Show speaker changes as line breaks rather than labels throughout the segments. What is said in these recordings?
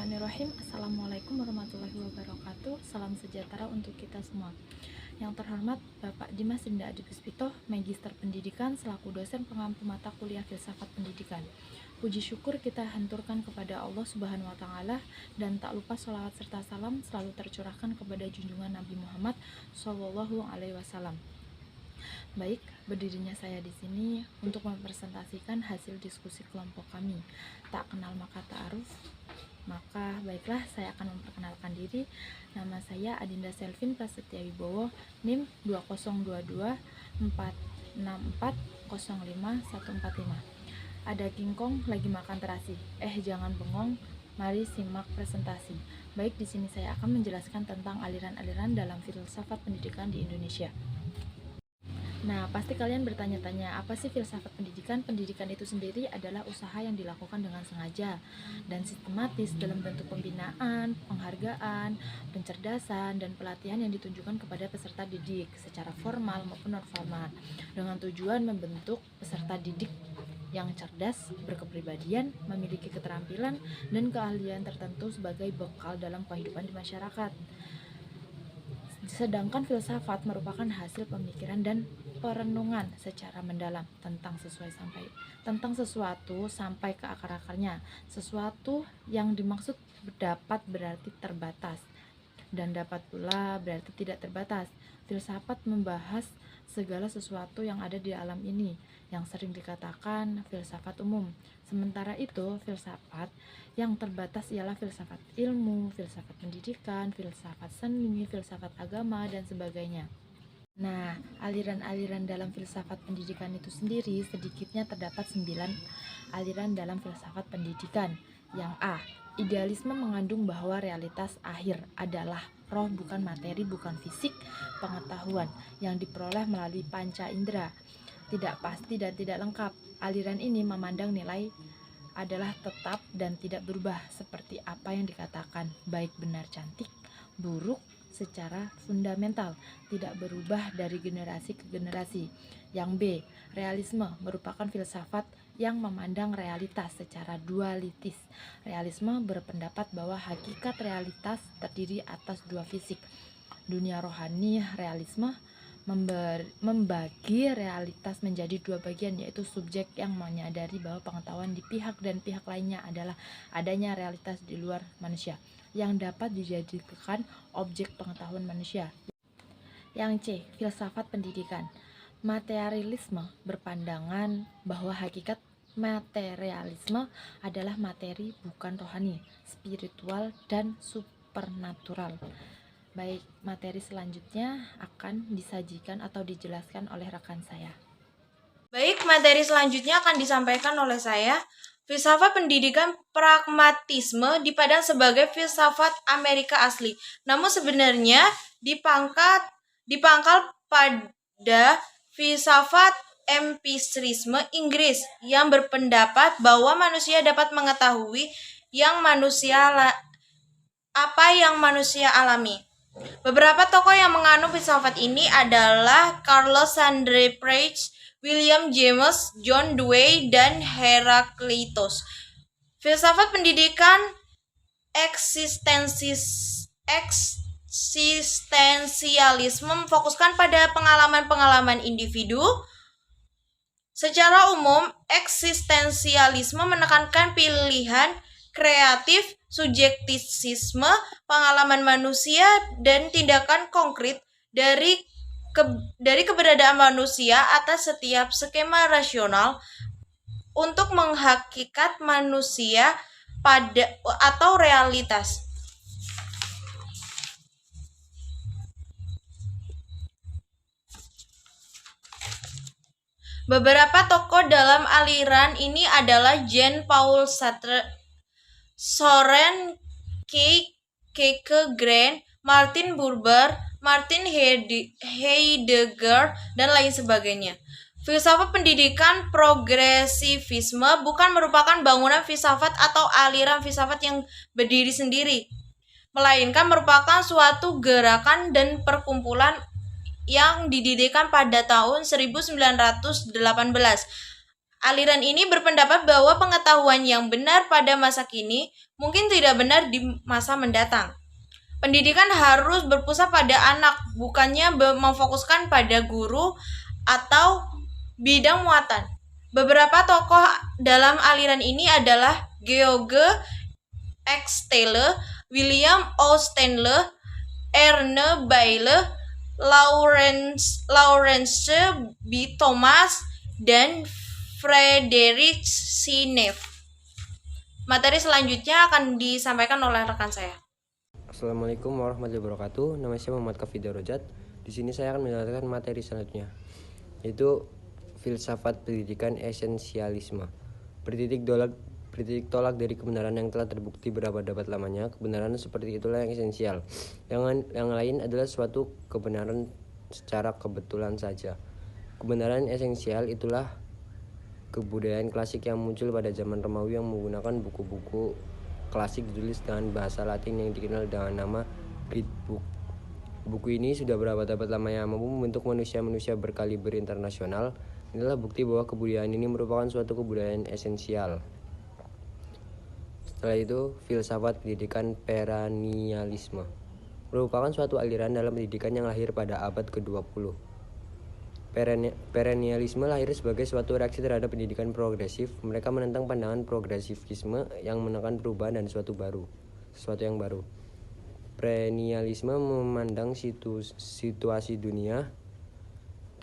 Bismillahirrahmanirrahim. Assalamualaikum warahmatullahi wabarakatuh. Salam sejahtera untuk kita semua. Yang terhormat Bapak Dimas Rinda Adi Puspito, Magister Pendidikan selaku dosen pengampu mata kuliah Filsafat Pendidikan. Puji syukur kita hanturkan kepada Allah Subhanahu wa Ta'ala, dan tak lupa sholawat serta salam selalu tercurahkan kepada junjungan Nabi Muhammad Shallallahu Alaihi Wasallam. Baik, berdirinya saya di sini untuk mempresentasikan hasil diskusi kelompok kami. Tak kenal maka ta'aruf. Maka baiklah, saya akan memperkenalkan diri. Nama saya Adinda Selvin Prasetya Wibowo, NIM 2022 464 05 145. Ada kingkong lagi makan terasi. Jangan bengong. Mari simak presentasi. Baik, di sini saya akan menjelaskan tentang aliran-aliran dalam filsafat pendidikan di Indonesia. Nah, pasti kalian bertanya-tanya, apa sih filsafat pendidikan? Pendidikan itu sendiri adalah usaha yang dilakukan dengan sengaja dan sistematis dalam bentuk pembinaan, penghargaan, pencerdasan, dan pelatihan yang ditunjukkan kepada peserta didik secara formal maupun non-formal, dengan tujuan membentuk peserta didik yang cerdas, berkepribadian, memiliki keterampilan dan keahlian tertentu sebagai bekal dalam kehidupan di masyarakat. Sedangkan filsafat merupakan hasil pemikiran dan perenungan secara mendalam tentang sesuatu sampai ke akar-akarnya. Sesuatu yang dimaksud dapat berarti terbatas, dan dapat pula berarti tidak terbatas. Filsafat membahas segala sesuatu yang ada di alam ini, yang sering dikatakan filsafat umum. Sementara itu, filsafat yang terbatas ialah filsafat ilmu, filsafat pendidikan, filsafat seni, filsafat agama, dan sebagainya. Nah, aliran-aliran dalam filsafat pendidikan itu sendiri sedikitnya terdapat 9 aliran dalam filsafat pendidikan. Yang A, idealisme mengandung bahwa realitas akhir adalah roh, bukan materi, bukan fisik, pengetahuan yang diperoleh melalui panca indera. Tidak pasti dan tidak lengkap. Aliran ini memandang nilai adalah tetap dan tidak berubah, seperti apa yang dikatakan, baik, benar, cantik, buruk, secara fundamental, tidak berubah dari generasi ke generasi. Yang B, realisme merupakan filsafat yang memandang realitas secara dualitis. Realisme berpendapat bahwa hakikat realitas terdiri atas dua fisik, dunia rohani. Realisme membagi realitas menjadi dua bagian, yaitu subjek yang menyadari bahwa pengetahuan di pihak dan pihak lainnya adalah adanya realitas di luar manusia yang dapat dijadikan objek pengetahuan manusia. Yang C, filsafat pendidikan. Materialisme berpandangan bahwa hakikat materialisme adalah materi, bukan rohani, spiritual, dan supernatural. Baik, materi selanjutnya akan disajikan atau dijelaskan oleh rekan saya.
Baik, materi selanjutnya akan disampaikan oleh saya. Filsafat pendidikan pragmatisme dipandang sebagai filsafat Amerika asli. Namun sebenarnya dipangkal pada filsafat empirisme Inggris yang berpendapat bahwa manusia dapat mengetahui apa yang manusia alami. Beberapa tokoh yang menganut filsafat ini adalah Carlos Sandre Peirce, William James, John Dewey, dan Heraclitus. Filsafat pendidikan eksistensialisme memfokuskan pada pengalaman-pengalaman individu. Secara umum, eksistensialisme menekankan pilihan kreatif, subjektivisme, pengalaman manusia, dan tindakan konkret dari keberadaan manusia atas setiap skema rasional untuk menghakikat manusia atau realitas. Beberapa tokoh dalam aliran ini adalah Jean-Paul Sartre, Soren Kierkegaard, Martin Buber, Martin Heidegger, dan lain sebagainya. Filsafat pendidikan progresivisme bukan merupakan bangunan filsafat atau aliran filsafat yang berdiri sendiri, melainkan merupakan suatu gerakan dan perkumpulan yang didirikan pada tahun 1918 Aliran ini berpendapat bahwa pengetahuan yang benar pada masa kini mungkin tidak benar di masa mendatang. Pendidikan harus berpusat pada anak, bukannya memfokuskan pada guru atau bidang muatan. Beberapa tokoh dalam aliran ini adalah George X. Taylor, William O. Stanley, Erne Bayle, Lawrence B. Thomas, dan Frederick C. Neff. Materi selanjutnya akan disampaikan oleh rekan saya.
Assalamualaikum warahmatullahi wabarakatuh. Nama saya Muhammad Kafidar Rojat. Di sini saya akan menjelaskan materi selanjutnya, yaitu filsafat pendidikan esensialisme. Bertitik tolak dari kebenaran yang telah terbukti berabad-abad lamanya. Kebenaran seperti itulah yang esensial. Yang lain adalah suatu kebenaran secara kebetulan saja. Kebenaran esensial itulah kebudayaan klasik yang muncul pada zaman Romawi yang menggunakan buku-buku klasik ditulis dengan bahasa Latin yang dikenal dengan nama Greek Book. Buku ini sudah berabad-abad lamanya mampu membentuk manusia-manusia berkaliber internasional. Inilah bukti bahwa kebudayaan ini merupakan suatu kebudayaan esensial. Setelah itu, filsafat pendidikan perennialisme merupakan suatu aliran dalam pendidikan yang lahir pada abad ke-20. Perennialisme lahir sebagai suatu reaksi terhadap pendidikan progresif. Mereka menentang pandangan progresivisme yang menekan perubahan dan sesuatu yang baru. Perennialisme memandang situasi dunia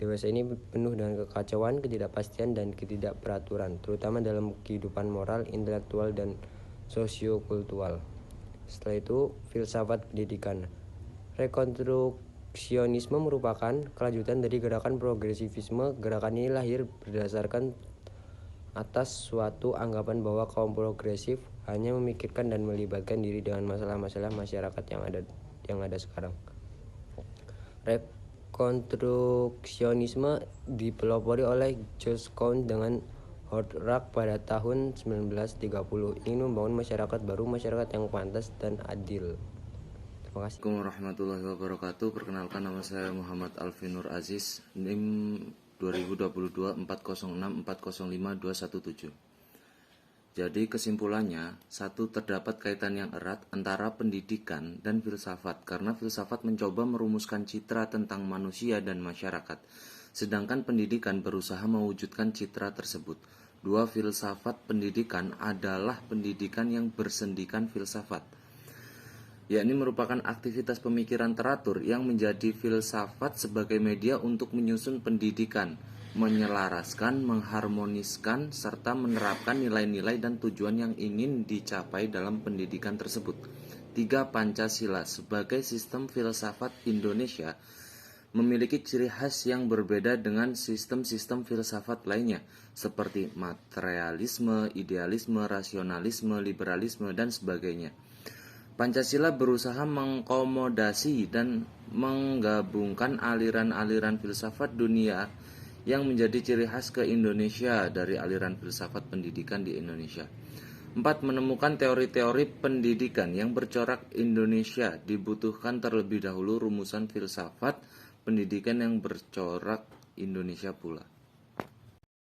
dewasa ini penuh dengan kekacauan, ketidakpastian, dan ketidakperaturan, terutama dalam kehidupan moral, intelektual, dan sosiokultural. Setelah itu, filsafat pendidikan. Rekonstruksionisme merupakan kelanjutan dari gerakan progresivisme. Gerakan ini lahir berdasarkan atas suatu anggapan bahwa kaum progresif hanya memikirkan dan melibatkan diri dengan masalah-masalah masyarakat yang ada sekarang. Rekonstruksionisme dipelopori oleh George Cohn dengan Horak pada tahun 1930, ingin membangun masyarakat baru, masyarakat yang pantas dan adil. Terima kasih.
Assalamualaikum warahmatullahi wabarakatuh. Perkenalkan, nama saya Muhammad Alfi Nur Aziz, NIM 2022 406 405 217. Jadi kesimpulannya, satu, terdapat kaitan yang erat antara pendidikan dan filsafat, karena filsafat mencoba merumuskan citra tentang manusia dan masyarakat, sedangkan pendidikan berusaha mewujudkan citra tersebut. Dua, filsafat pendidikan adalah pendidikan yang bersendikan filsafat, yakni merupakan aktivitas pemikiran teratur yang menjadi filsafat sebagai media untuk menyusun pendidikan, menyelaraskan, mengharmoniskan, serta menerapkan nilai-nilai dan tujuan yang ingin dicapai dalam pendidikan tersebut. 3. Pancasila sebagai sistem filsafat Indonesia memiliki ciri khas yang berbeda dengan sistem-sistem filsafat lainnya, seperti materialisme, idealisme, rasionalisme, liberalisme, dan sebagainya. Pancasila berusaha mengakomodasi dan menggabungkan aliran-aliran filsafat dunia yang menjadi ciri khas ke Indonesia dari aliran filsafat pendidikan di Indonesia. 4. Menemukan teori-teori pendidikan yang bercorak Indonesia. Dibutuhkan terlebih dahulu rumusan filsafat pendidikan yang bercorak Indonesia pula.